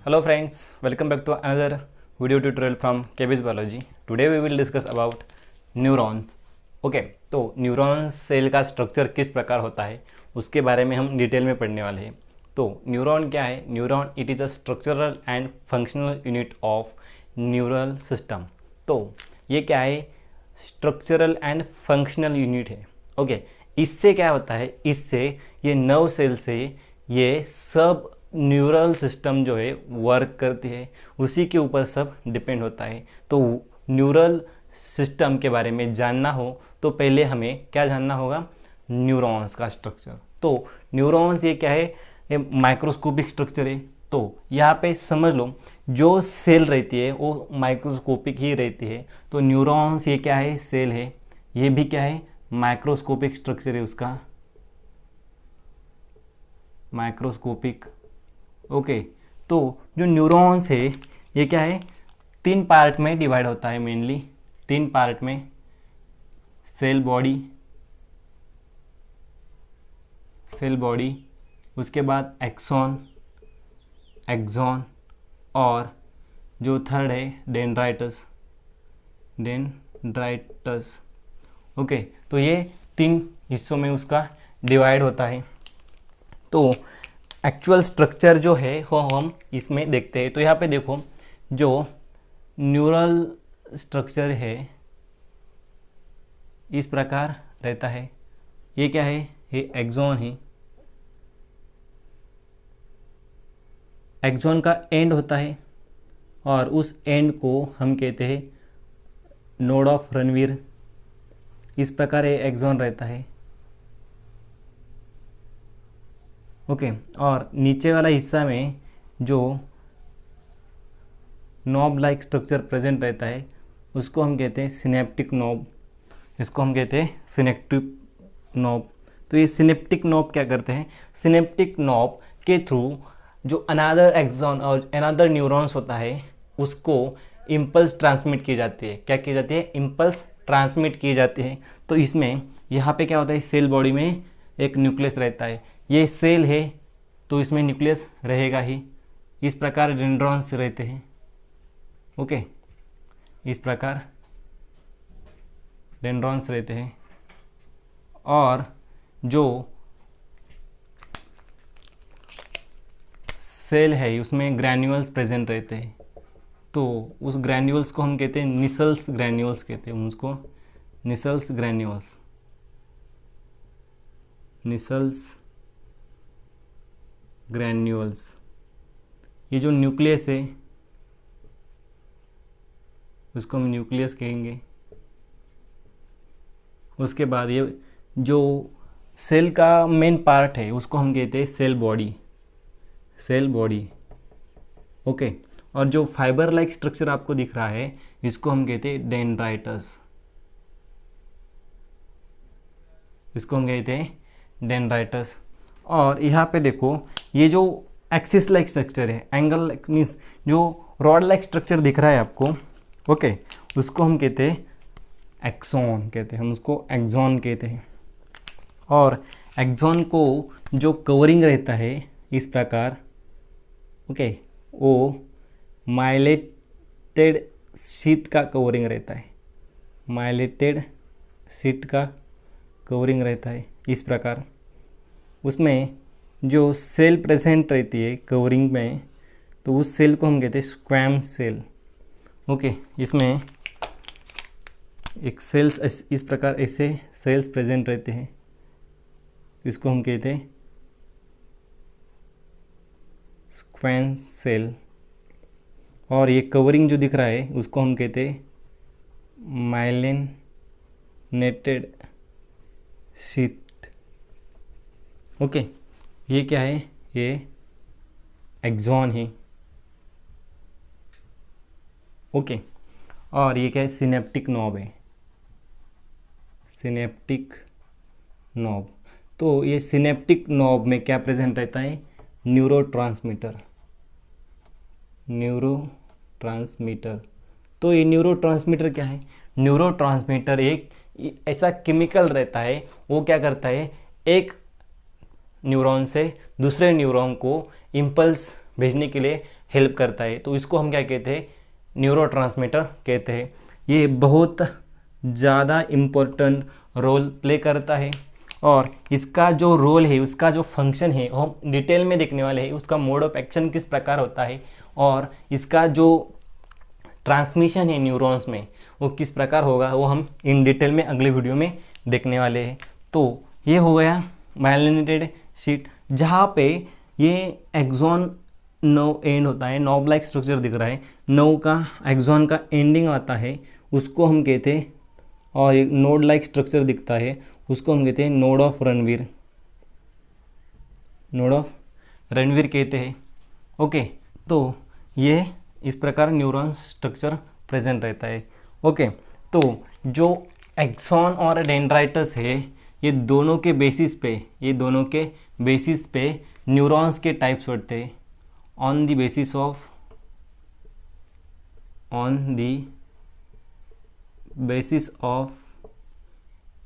Hello friends, welcome back to another video tutorial from KB's Biology. Today we will discuss about neurons. Okay, तो neurons cell का structure किस प्रकार होता है उसके बारे में हम डिटेल में पढ़ने वाले हैं। तो न्यूरॉन क्या है? Neuron it is a structural and functional unit of neural system. तो ये क्या है? स्ट्रक्चरल एंड फंक्शनल यूनिट है। ओके, इससे क्या होता है? इससे ये नर्व सेल से ये सब न्यूरल सिस्टम जो है वर्क करती है, उसी के ऊपर सब डिपेंड होता है। तो न्यूरल सिस्टम के बारे में जानना हो तो पहले हमें क्या जानना होगा? न्यूरॉन्स का स्ट्रक्चर। तो न्यूरॉन्स ये क्या है? ये माइक्रोस्कोपिक स्ट्रक्चर है। तो यहाँ पे समझ लो, जो सेल रहती है वो माइक्रोस्कोपिक ही रहती है। तो न्यूरॉन्स ये क्या है? सेल है। ये भी क्या है? माइक्रोस्कोपिक स्ट्रक्चर है उसका, माइक्रोस्कोपिक। ओके, तो जो न्यूरॉन्स है ये क्या है? 3 पार्ट में डिवाइड होता है, मेनली 3 पार्ट में। सेल बॉडी, उसके बाद एक्सॉन, और जो थर्ड है डेंड्राइटस। ओके, तो ये 3 हिस्सों में उसका डिवाइड होता है। तो एक्चुअल स्ट्रक्चर जो है वो हम इसमें देखते हैं। तो यहाँ पे देखो, जो न्यूरल स्ट्रक्चर है इस प्रकार रहता है। ये क्या है? ये एक्सॉन है। एक्सॉन का एंड होता है और उस एंड को हम कहते हैं नोड ऑफ रणवीर। इस प्रकार ये एक्सॉन रहता है। ओके, और नीचे वाला हिस्सा में जो नॉब लाइक स्ट्रक्चर प्रेजेंट रहता है उसको हम कहते हैं सिनेप्टिक नॉब। इसको हम कहते हैं सिनेप्टिक नॉब। तो ये सिनेप्टिक नॉब क्या करते हैं? सिनेप्टिक नॉब के थ्रू जो अनदर एक्सॉन और अनदर न्यूरॉन्स होता है उसको इम्पल्स ट्रांसमिट की जाती है। क्या की जाती है? इम्पल्स ट्रांसमिट की जाती है। तो इसमें यहाँ पे क्या होता है? सेल बॉडी में एक न्यूक्लियस रहता है। ये सेल है तो इसमें न्यूक्लियस रहेगा ही। इस प्रकार डेंड्रॉन्स रहते हैं। ओके, इस प्रकार डेंड्रॉन्स रहते हैं। और जो सेल है उसमें ग्रैन्यूल्स प्रेजेंट रहते हैं। तो उस ग्रैन्यूल्स को हम कहते हैं निसल्स ग्रैन्यूल्स कहते हैं उसको, निसल्स ग्रैन्यूल्स। ये जो न्यूक्लियस है उसको हम न्यूक्लियस कहेंगे। उसके बाद ये जो सेल का मेन पार्ट है उसको हम कहते हैं सेल बॉडी। ओके, और जो फाइबर लाइक स्ट्रक्चर आपको दिख रहा है इसको हम कहते हैं डेंड्राइटस। और यहाँ पे देखो, ये जो एक्सिस लाइक स्ट्रक्चर है, एंगल मीन्स जो रॉड लाइक स्ट्रक्चर दिख रहा है आपको, ओके, उसको हम कहते हैं एक्सॉन कहते हैं, हम उसको एक्सॉन कहते हैं। और एक्सॉन को जो कवरिंग रहता है इस प्रकार, ओके, वो माइलेटेड शीट का कवरिंग रहता है। माइलेटेड शीट का कवरिंग रहता है इस प्रकार। उसमें जो सेल प्रेजेंट रहती है कवरिंग में, तो उस सेल को हम कहते हैं स्क्वैम सेल। ओके, इसमें एक सेल्स इस प्रकार ऐसे सेल्स प्रेजेंट रहते हैं, इसको हम कहते हैं स्क्वैम सेल। और ये कवरिंग जो दिख रहा है उसको हम कहते हैं माइलिनेटेड शीट। ओके, ये क्या है? ये एक्सॉन है। ओके, और ये क्या है? सिनेप्टिक नॉब है, सिनेप्टिक नॉब। तो ये सिनेप्टिक नॉब में क्या प्रेजेंट रहता है? न्यूरोट्रांसमीटर। तो ये न्यूरोट्रांसमीटर क्या है? न्यूरोट्रांसमीटर एक ऐसा केमिकल रहता है, वो क्या करता है? एक न्यूरॉन से दूसरे न्यूरॉन को इम्पल्स भेजने के लिए हेल्प करता है, तो इसको हम क्या कहते हैं, न्यूरोट्रांसमीटर कहते हैं। ये बहुत ज़्यादा इम्पोर्टेंट रोल प्ले करता है और इसका जो रोल है, उसका जो फंक्शन है वो हम डिटेल में देखने वाले हैं। उसका मोड ऑफ एक्शन किस प्रकार होता है और इसका जो ट्रांसमिशन है न्यूरॉन्स में वो किस प्रकार होगा, वो हम इन डिटेल में अगले वीडियो में देखने वाले हैं। तो ये हो गया मायलिनेटेड शीट, जहाँ पे ये एक्सॉन नर्व एंड होता है, नॉब लाइक स्ट्रक्चर दिख रहा है, नर्व का एक्सॉन का एंडिंग आता है, उसको हम कहते हैं, और एक नोड लाइक स्ट्रक्चर दिखता है, उसको हम कहते हैं node of Ranveer, node of Ranveer कहते हैं। ओके, तो ये इस प्रकार न्यूरॉन स्ट्रक्चर प्रेजेंट रहता है। ओके, तो जो एक्सॉन और डेंड्राइटस है, ये दोनों के बेसिस पे न्यूरॉन्स के टाइप्स बढ़ते हैं on the basis of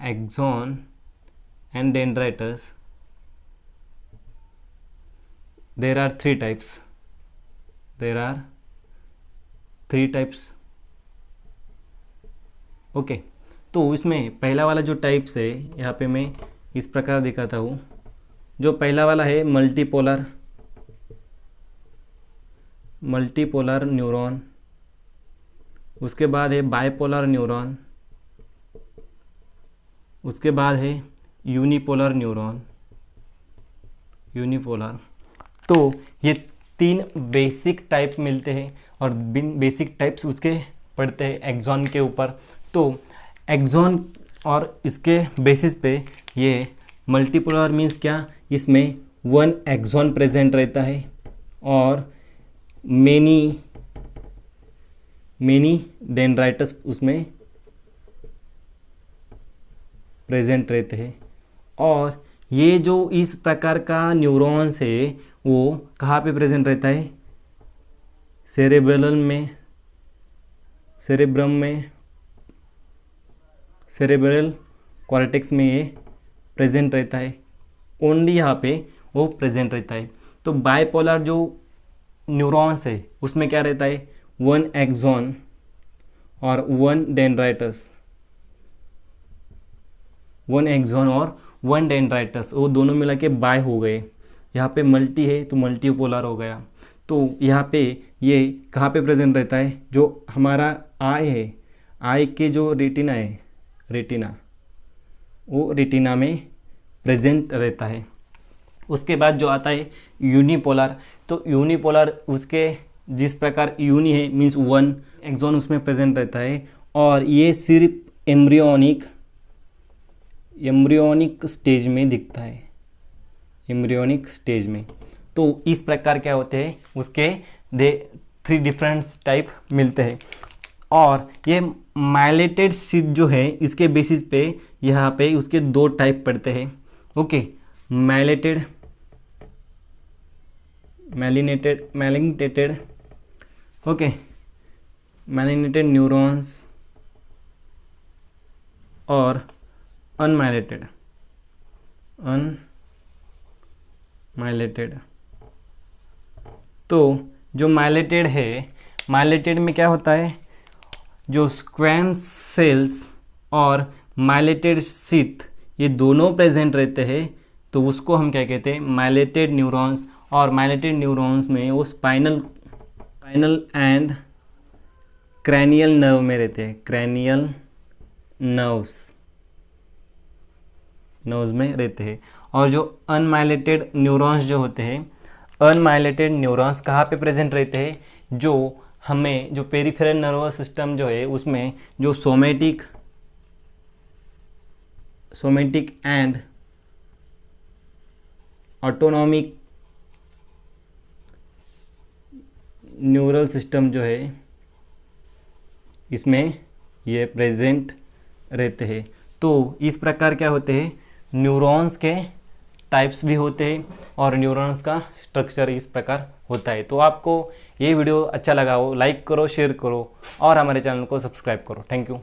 axon and dendrites there are three types। Okay, तो इसमें पहला वाला जो टाइप्स है, यहाँ पे मैं इस प्रकार दिखाता हूँ। जो पहला वाला है मल्टीपोलर न्यूरॉन, उसके बाद है बाइपोलर न्यूरॉन, उसके बाद है यूनिपोलर न्यूरॉन, यूनिपोलर। तो ये 3 बेसिक टाइप मिलते हैं और बेसिक टाइप्स उसके पढ़ते हैं एक्सॉन के ऊपर। तो एक्सॉन और इसके बेसिस पे ये मल्टीपोलर मीन्स क्या, इसमें 1 एक्सॉन प्रेजेंट रहता है और मेनी डेंड्राइटस उसमें प्रेजेंट रहते हैं। और ये जो इस प्रकार का न्यूरॉन्स है वो कहाँ पे प्रेजेंट रहता है, सेरेब्रम में, सेरेब्रल कॉर्टेक्स में ये प्रेजेंट रहता है, ओनली यहाँ पे वो प्रेजेंट रहता है। तो बाइपोलर जो न्यूरॉन्स है उसमें क्या रहता है, 1 एक्सॉन और 1 डेंड्राइटस, 1 एक्सॉन और 1 डेंड्राइटस, वो दोनों मिला के बाय हो गए। यहाँ पे मल्टी है तो मल्टीपोलर हो गया। तो यहाँ पे ये कहाँ पे प्रेजेंट रहता है, जो हमारा आई है, आई के जो रेटिना है, वो रेटिना में प्रेजेंट रहता है। उसके बाद जो आता है यूनिपोलर, तो यूनिपोलर उसके जिस प्रकार यूनि है मीन्स 1 एक्सॉन उसमें प्रेजेंट रहता है और ये सिर्फ एम्ब्रियोनिक स्टेज में दिखता है, एम्ब्रियोनिक स्टेज में। तो इस प्रकार क्या होते हैं उसके 3 डिफरेंट टाइप मिलते हैं। और ये माइलेटेड शीट जो है इसके बेसिस पे यहाँ पे उसके 2 टाइप पड़ते हैं। ओके, मैलिनेटेड ओके, मैलिनेटेड न्यूरॉन्स और अनमाइलेटेड। तो जो माइलेटेड है, माइलेटेड में क्या होता है, जो स्क्वैम सेल्स और माइलेटेड शीथ ये दोनों प्रेजेंट रहते हैं, तो उसको हम क्या कहते हैं, माइलेटेड न्यूरॉन्स। और माइलेटेड न्यूरॉन्स में वो स्पाइनल एंड क्रैनियल नर्व में रहते हैं, क्रैनियल नर्व्स में रहते हैं। और जो अनमाइलेटेड न्यूरॉन्स जो होते हैं, अनमाइलेटेड न्यूरॉन्स कहाँ पे प्रेजेंट रहते हैं, जो हमें जो पेरिफेरल नर्वस सिस्टम जो है उसमें जो somatic and autonomic neural system जो है इसमें ये प्रेजेंट रहते हैं। तो इस प्रकार क्या होते हैं, न्यूरॉन्स के टाइप्स भी होते हैं और न्यूरॉन्स का स्ट्रक्चर इस प्रकार होता है। तो आपको ये वीडियो अच्छा लगा हो, लाइक करो, शेयर करो और हमारे चैनल को सब्सक्राइब करो। Thank you.